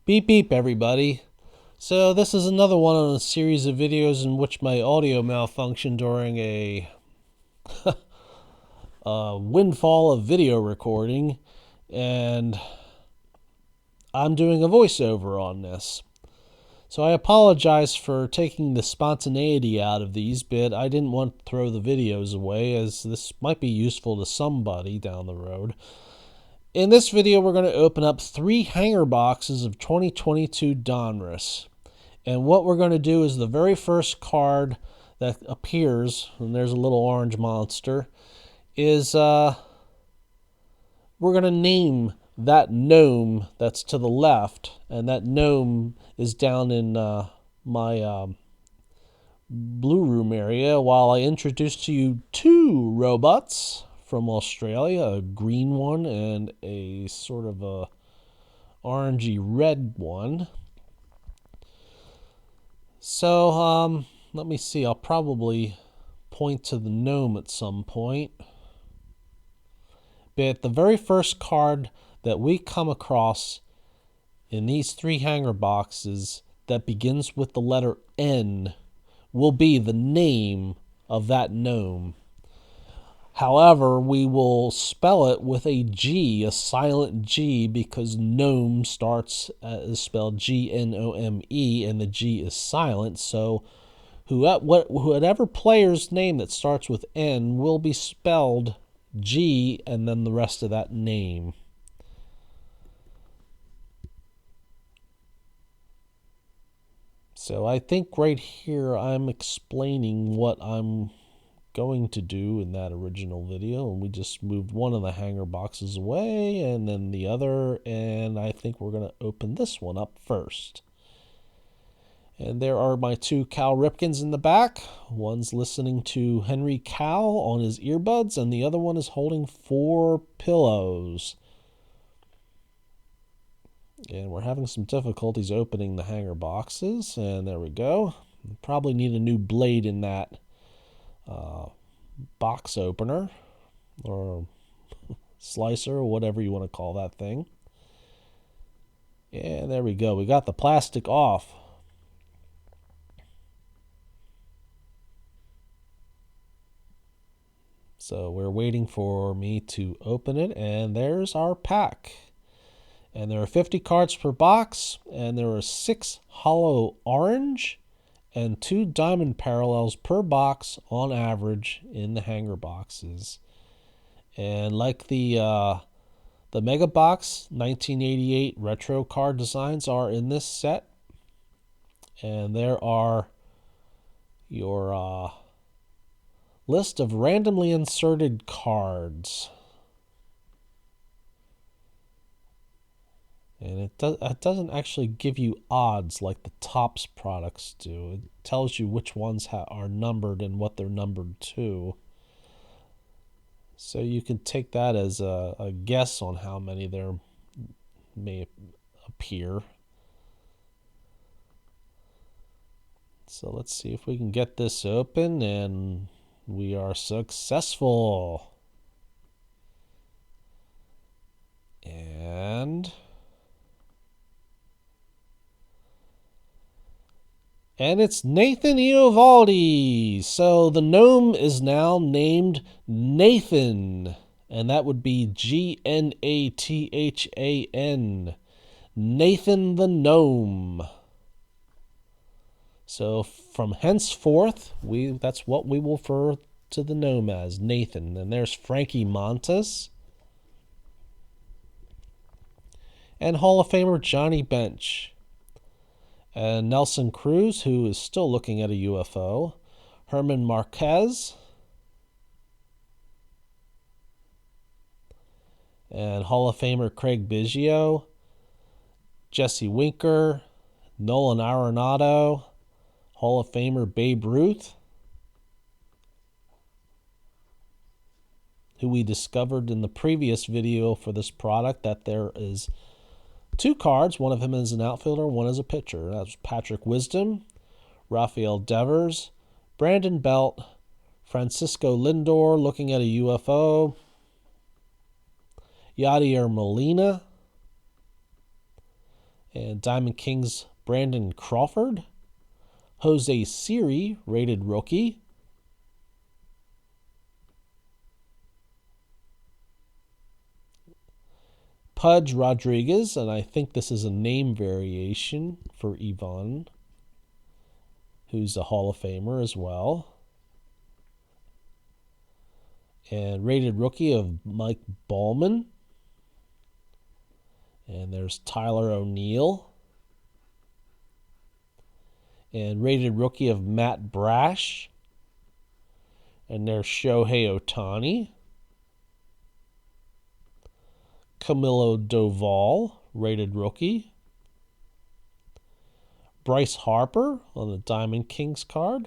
Beep beep everybody. So this is another one on a series of videos in which my audio malfunctioned during a windfall of video recording, and I'm doing a voiceover on this. So I apologize for taking the spontaneity out of these, but I didn't want to throw the videos away, as this might be useful to somebody down the road. In this video, we're going to open up 3 hanger boxes of 2022 Donruss. And what we're going to do is the very first card that appears, and there's a little orange monster, is we're going to name that gnome that's to the left, and that gnome is down in my blue room area, while I introduce to you 2 robots from Australia, a green one and a sort of a orangey red one. So let me see, I'll probably point to the gnome at some point. But the very first card that we come across in these 3 hanger boxes that begins with the letter N will be the name of that gnome. However, we will spell it with a G, a silent G, because gnome is spelled G-N-O-M-E, and the G is silent. So whatever player's name that starts with N will be spelled G and then the rest of that name. So I think right here I'm explaining what I'm going to do in that original video, and we just moved one of the hanger boxes away and then the other, and I think we're going to open this one up first. And there are my 2 Cal Ripkins in the back. One's listening to Henry Cal on his earbuds, and the other one is holding 4 pillows. And we're having some difficulties opening the hanger boxes, and there we go. Probably need a new blade in that box opener or slicer or whatever you want to call that thing. And there we go. We got the plastic off. So we're waiting for me to open it, and there's our pack. And there are 50 cards per box, and there are 6 hollow orange and 2 diamond parallels per box on average in the hanger boxes. And like the Mega Box 1988 retro card designs are in this set. And there are your list of randomly inserted cards. And it doesn't actually give you odds like the Topps products do. It tells you which ones are numbered and what they're numbered to. So you can take that as a guess on how many there may appear. So let's see if we can get this open, and we are successful. And it's Nathan Eovaldi. So the gnome is now named Nathan, and that would be G-N-A-T-H-A-N. Nathan the Gnome. So from henceforth, that's what we will refer to the gnome as, Nathan. And there's Frankie Montas and Hall of Famer Johnny Bench. And Nelson Cruz, who is still looking at a UFO. Herman Marquez. And Hall of Famer Craig Biggio. Jesse Winker. Nolan Arenado. Hall of Famer Babe Ruth, who we discovered in the previous video for this product that there is 2 cards. One of them is an outfielder, one is a pitcher. That's Patrick Wisdom, Rafael Devers, Brandon Belt, Francisco Lindor looking at a UFO, Yadier Molina, And Diamond Kings, Brandon Crawford. Jose Siri, rated rookie. Pudge Rodriguez, and I think this is a name variation for Yvonne, who's a Hall of Famer as well. And rated rookie of Mike Ballman. And there's Tyler O'Neill. And rated rookie of Matt Brash. And there's Shohei Ohtani. Camilo Doval, rated rookie. Bryce Harper on the Diamond Kings card.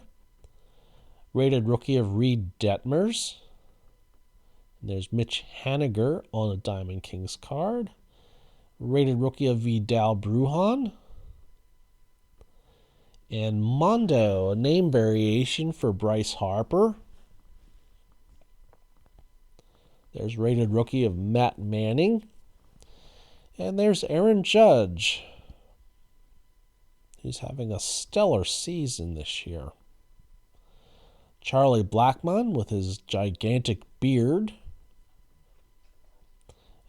Rated rookie of Reed Detmers. And there's Mitch Haniger on a Diamond Kings card. Rated rookie of Vidal Brujan. And Mondo, a name variation for Bryce Harper. There's rated rookie of Matt Manning. And there's Aaron Judge, who's having a stellar season this year. Charlie Blackmon with his gigantic beard.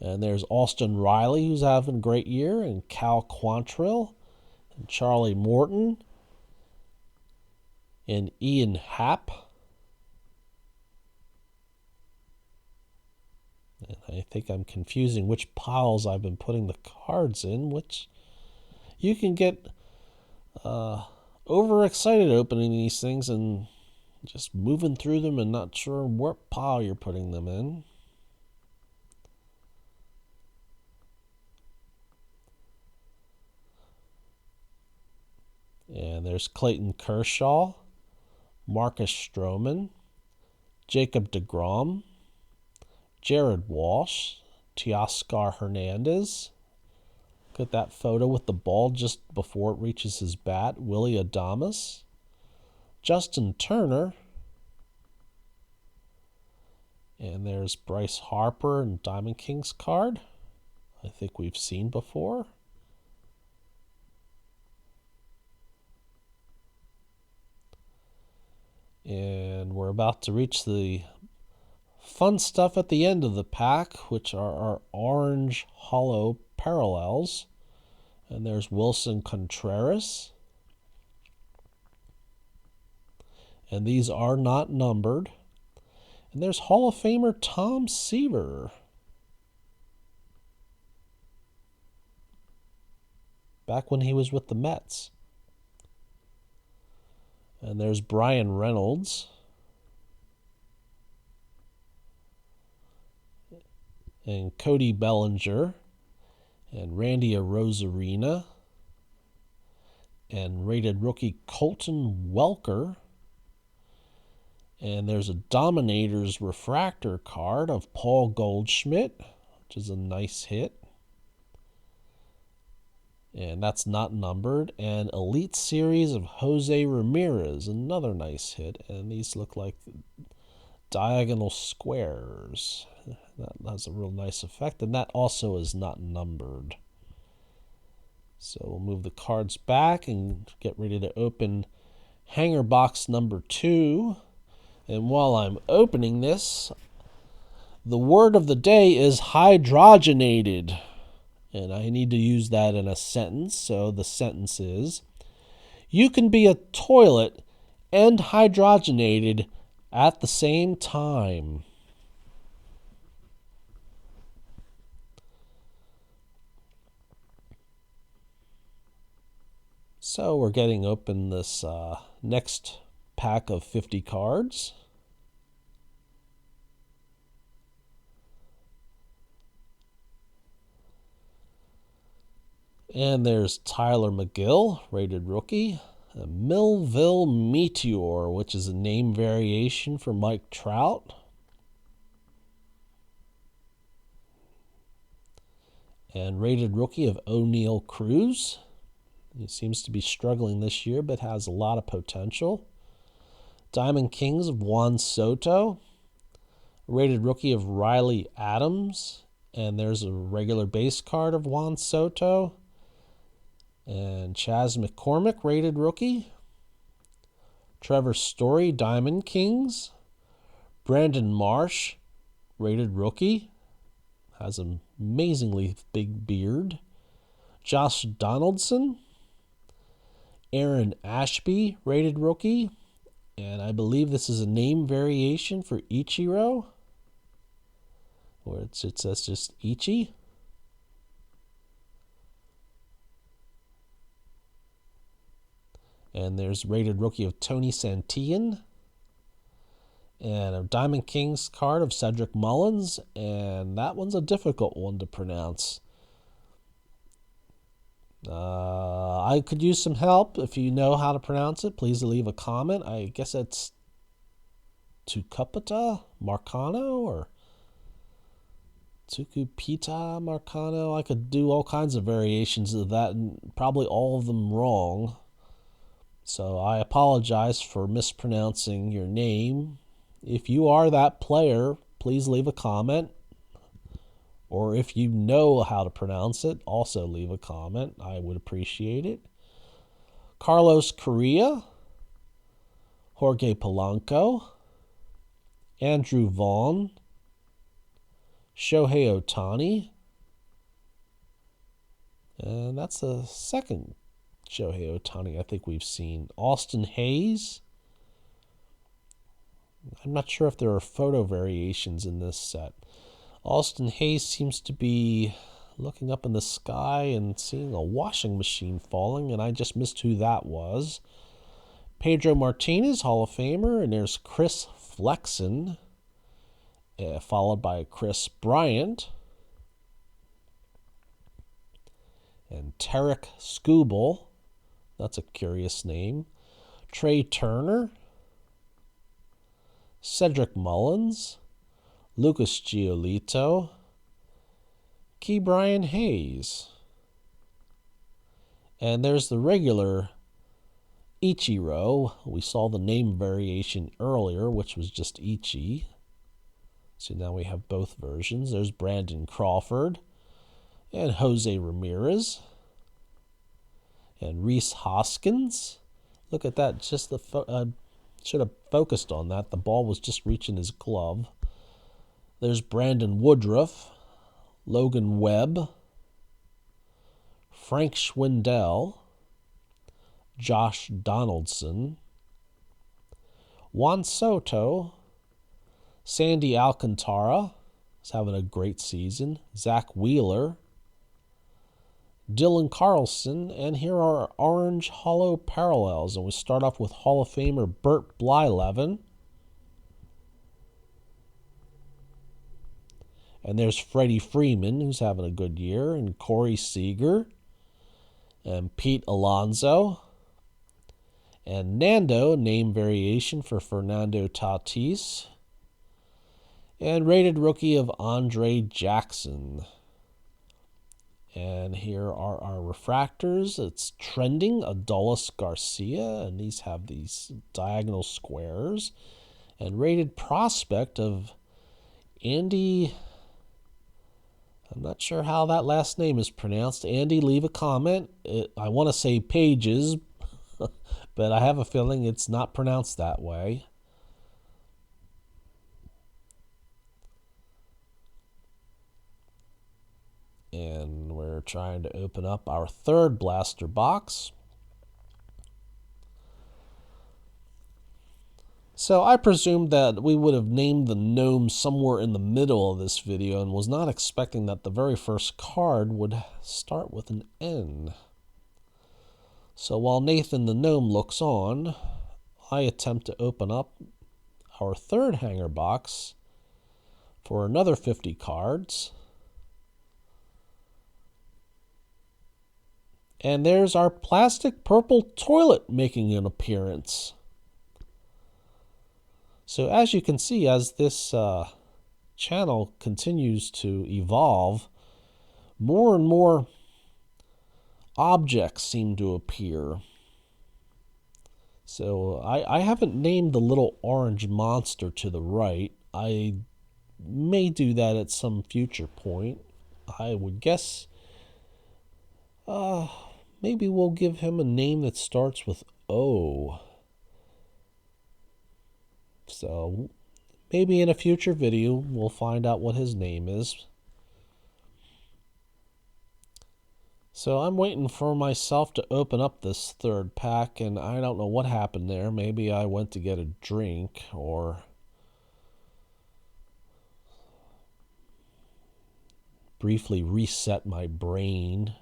And there's Austin Riley, who's having a great year, and Cal Quantrill, and Charlie Morton, and Ian Happ. And I think I'm confusing which piles I've been putting the cards in, which you can get overexcited opening these things and just moving through them and not sure what pile you're putting them in. And there's Clayton Kershaw, Marcus Stroman, Jacob deGrom, Jared Walsh, Teoscar Hernandez. Look at that photo with the ball just before it reaches his bat. Willie Adames, Justin Turner, and there's Bryce Harper and Diamond Kings card. I think we've seen before. And we're about to reach the fun stuff at the end of the pack, which are our orange hollow parallels. And there's Wilson Contreras. And these are not numbered. And there's Hall of Famer Tom Seaver. Back when he was with the Mets. And there's Brian Reynolds. And Cody Bellinger. And Randy Arozarena. And rated rookie Colton Welker. And there's a Dominators refractor card of Paul Goldschmidt, which is a nice hit. And that's not numbered. And Elite Series of Jose Ramirez, another nice hit. And these look like diagonal squares. That has a real nice effect. And that also is not numbered. So we'll move the cards back and get ready to open hanger box number 2. And while I'm opening this, the word of the day is hydrogenated. And I need to use that in a sentence. So the sentence is, you can be a toilet and hydrogenated at the same time. So we're getting open this next pack of 50 cards. And there's Tyler McGill, rated rookie. A Millville Meteor, which is a name variation for Mike Trout. And rated rookie of O'Neill Cruz. He seems to be struggling this year, but has a lot of potential. Diamond Kings of Juan Soto. Rated rookie of Riley Adams. And there's a regular base card of Juan Soto. And Chaz McCormick, rated rookie. Trevor Story, Diamond Kings. Brandon Marsh, rated rookie. Has an amazingly big beard. Josh Donaldson. Aaron Ashby, rated rookie. And I believe this is a name variation for Ichiro, where it says just Ichi. And there's rated rookie of Tony Santillan. And a Diamond Kings card of Cedric Mullins. And that one's a difficult one to pronounce. I could use some help. If you know how to pronounce it, please leave a comment. I guess it's Tukupita Marcano or Tukupita Marcano. I could do all kinds of variations of that and probably all of them wrong. So I apologize for mispronouncing your name. If you are that player, please leave a comment. Or if you know how to pronounce it, also leave a comment. I would appreciate it. Carlos Correa, Jorge Polanco, Andrew Vaughn, Shohei Ohtani, and that's the second Shohei Ohtani I think we've seen. Austin Hayes. I'm not sure if there are photo variations in this set. Austin Hayes seems to be looking up in the sky and seeing a washing machine falling, and I just missed who that was. Pedro Martinez, Hall of Famer, and there's Chris Flexen, followed by Chris Bryant, and Tarek Skubal, that's a curious name, Trey Turner, Cedric Mullins, Lucas Giolito, Key Brian Hayes. And there's the regular Ichiro. We saw the name variation earlier, which was just Ichi. So now we have both versions. There's Brandon Crawford and Jose Ramirez and Reese Hoskins. Look at that. Just the should have focused on that. The ball was just reaching his glove. There's Brandon Woodruff, Logan Webb, Frank Schwindel, Josh Donaldson, Juan Soto, Sandy Alcantara is having a great season, Zach Wheeler, Dylan Carlson, and here are our orange hollow parallels. And we start off with Hall of Famer Bert Blyleven. And there's Freddie Freeman, who's having a good year, and Corey Seager, and Pete Alonso, and Nando, name variation for Fernando Tatis, and rated rookie of Andre Jackson. And here are our refractors. It's trending, Adolis Garcia, and these have these diagonal squares, and rated prospect of Andy... I'm not sure how that last name is pronounced. Andy, leave a comment. I want to say Pages, but I have a feeling it's not pronounced that way. And we're trying to open up our third blaster box. So I presumed that we would have named the Gnome somewhere in the middle of this video and was not expecting that the very first card would start with an N. So while Nathan the Gnome looks on, I attempt to open up our third hanger box for another 50 cards. And there's our plastic purple toilet making an appearance. So as you can see, as this channel continues to evolve, more and more objects seem to appear. So I haven't named the little orange monster to the right. I may do that at some future point. I would guess maybe we'll give him a name that starts with O. So maybe in a future video we'll find out what his name is. So I'm waiting for myself to open up this third pack, and I don't know what happened there. Maybe I went to get a drink or briefly reset my brain.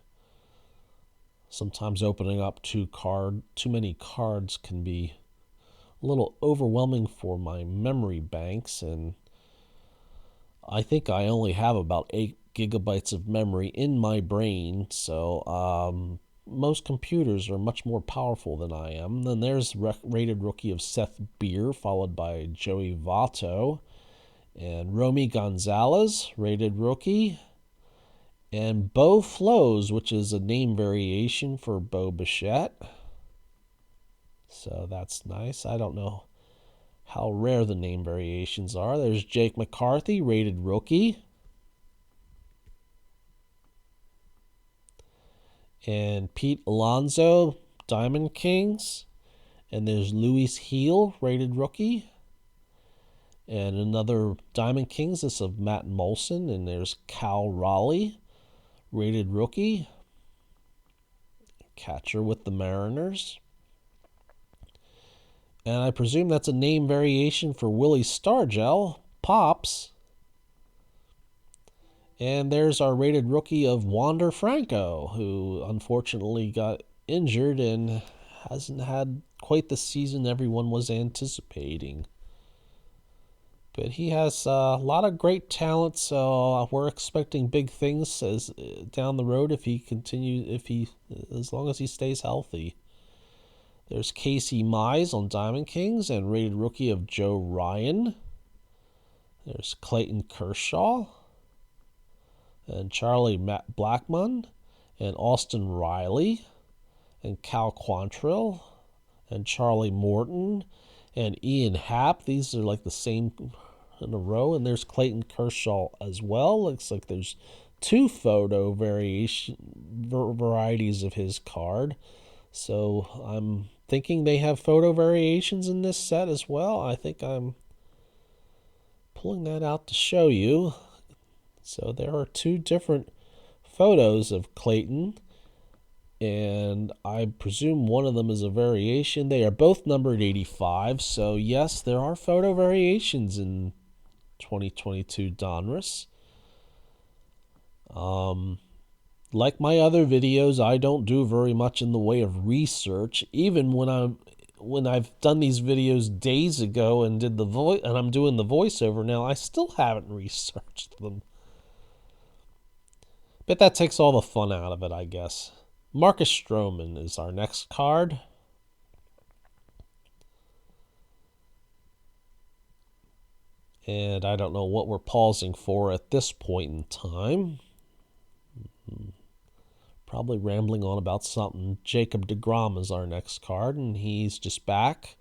Sometimes opening up too many cards can be a little overwhelming for my memory banks, and I think I only have about 8 gigabytes of memory in my brain, so most computers are much more powerful than I am. Then there's rated rookie of Seth Beer, followed by Joey Votto, and Romy Gonzalez, rated rookie, and Bo Flows, which is a name variation for Bo Bichette. So that's nice. I don't know how rare the name variations are. There's Jake McCarthy, rated rookie. And Pete Alonso, Diamond Kings. And there's Luis Heel, rated rookie. And another Diamond Kings, this of Matt Molson. And there's Cal Raleigh, rated rookie. Catcher with the Mariners. And I presume that's a name variation for Willie Stargell, Pops. And there's our rated rookie of Wander Franco, who unfortunately got injured and hasn't had quite the season everyone was anticipating. But he has a lot of great talent, so we're expecting big things down the road as long as he stays healthy. There's Casey Mize on Diamond Kings and rated rookie of Joe Ryan. There's Clayton Kershaw and Charlie Blackmon and Austin Riley and Cal Quantrill and Charlie Morton and Ian Happ. These are like the same in a row. And there's Clayton Kershaw as well. Looks like there's 2 photo varieties of his card. So I'm thinking they have photo variations in this set as well. I think I'm pulling that out to show you. So there are 2 different photos of Clayton, and I presume one of them is a variation. They are both numbered 85, so yes, there are photo variations in 2022 Donruss. Like my other videos, I don't do very much in the way of research. Even when I've done these videos days ago and did and I'm doing the voiceover now, I still haven't researched them. But that takes all the fun out of it, I guess. Marcus Stroman is our next card. And I don't know what we're pausing for at this point in time. Probably rambling on about something. Jacob deGrom is our next card, and he's just back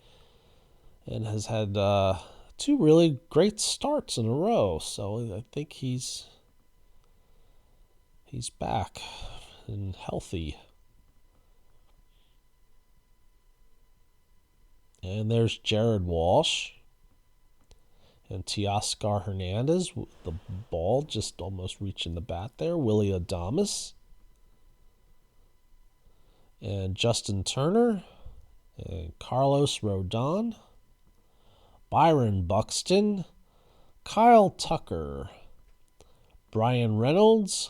and has had 2 really great starts in a row. So I think he's back and healthy. And there's Jared Walsh and Teoscar Hernandez with the ball just almost reaching the bat there. Willie Adames and Justin Turner and Carlos Rodon, Byron Buxton, Kyle Tucker, Brian Reynolds,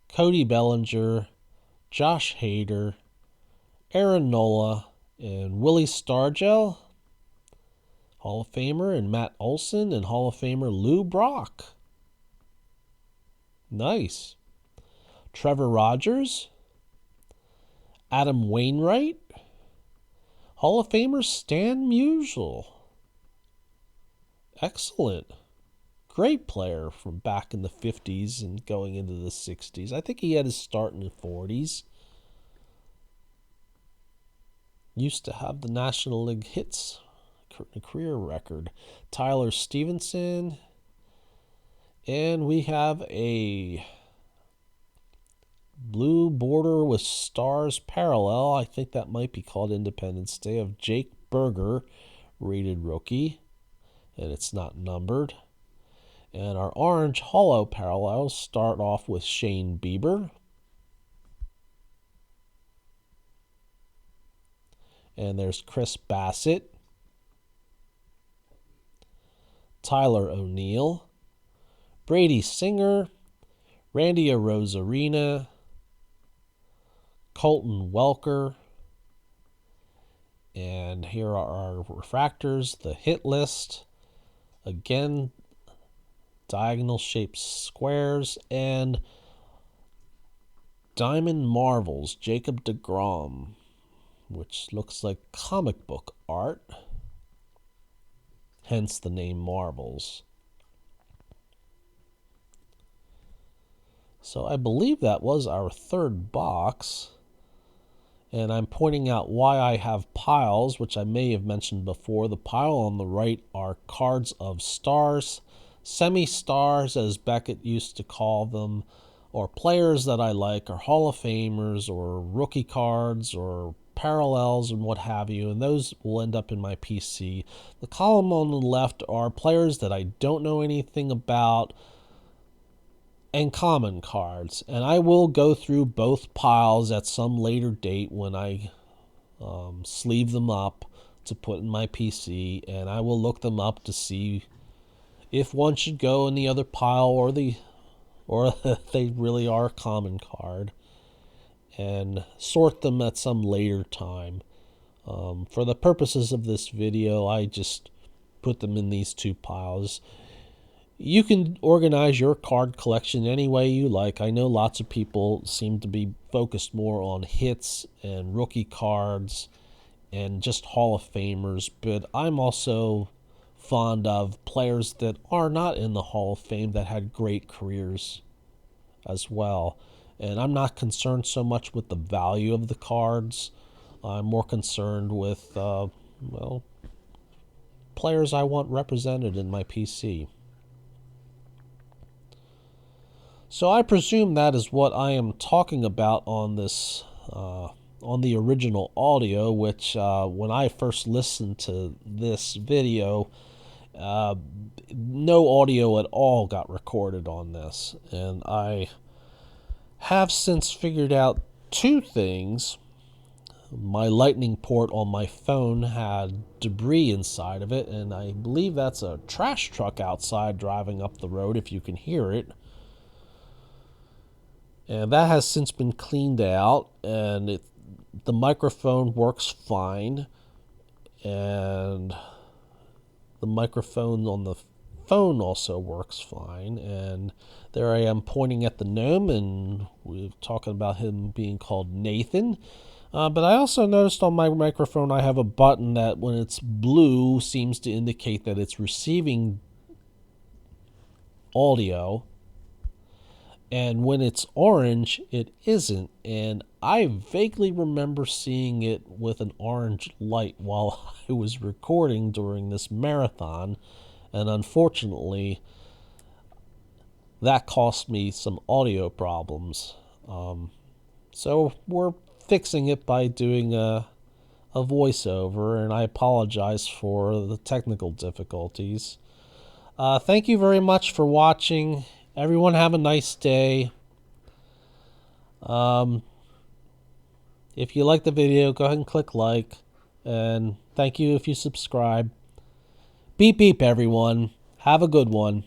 Cody Bellinger, Josh Hader, Aaron Nola, and Willie Stargell, Hall of Famer, and Matt Olson, and Hall of Famer Lou Brock. Nice. Trevor Rogers, Adam Wainwright, Hall of Famer Stan Musial. Excellent. Great player from back in the 50s and going into the 60s. I think he had his start in the 40s. Used to have the National League hits career record. Tyler Stevenson. And we have a blue border with Stars Parallel. I think that might be called Independence Day, of Jake Berger, rated rookie, and it's not numbered. And our orange holo parallels start off with Shane Bieber. And there's Chris Bassett, Tyler O'Neill, Brady Singer, Randy Arozarena, Colton Welker, and here are our refractors, the hit list, again, diagonal shaped squares, and Diamond Marvels, Jacob deGrom, which looks like comic book art, hence the name Marvels. So I believe that was our third box. And I'm pointing out why I have piles, which I may have mentioned before. The pile on the right are cards of stars, semi-stars as Beckett used to call them, or players that I like, or Hall of Famers, or rookie cards, or parallels and what have you, and those will end up in my PC. The column on the left are players that I don't know anything about, and common cards, and I will go through both piles at some later date when I sleeve them up to put in my PC, and I will look them up to see if one should go in the other pile or if they really are a common card, and sort them at some later time. For the purposes of this video, I just put them in these two piles. You can organize your card collection any way you like. I know lots of people seem to be focused more on hits and rookie cards and just Hall of Famers, but I'm also fond of players that are not in the Hall of Fame that had great careers as well. And I'm not concerned so much with the value of the cards. I'm more concerned with, players I want represented in my PC. So I presume that is what I am talking about on this, on the original audio, which when I first listened to this video, no audio at all got recorded on this. And I have since figured out two things. My lightning port on my phone had debris inside of it, and I believe that's a trash truck outside driving up the road, if you can hear it. And that has since been cleaned out, and the microphone works fine, and the microphone on the phone also works fine. And there I am pointing at the gnome, and we're talking about him being called Nathan. But I also noticed on my microphone I have a button that when it's blue seems to indicate that it's receiving audio, and when it's orange, it isn't. And I vaguely remember seeing it with an orange light while I was recording during this marathon. And unfortunately, that cost me some audio problems. So we're fixing it by doing a voiceover, and I apologize for the technical difficulties. Thank you very much for watching. Everyone have a nice day. If you like the video, go ahead and click like. And thank you if you subscribe. Beep beep, everyone. Have a good one.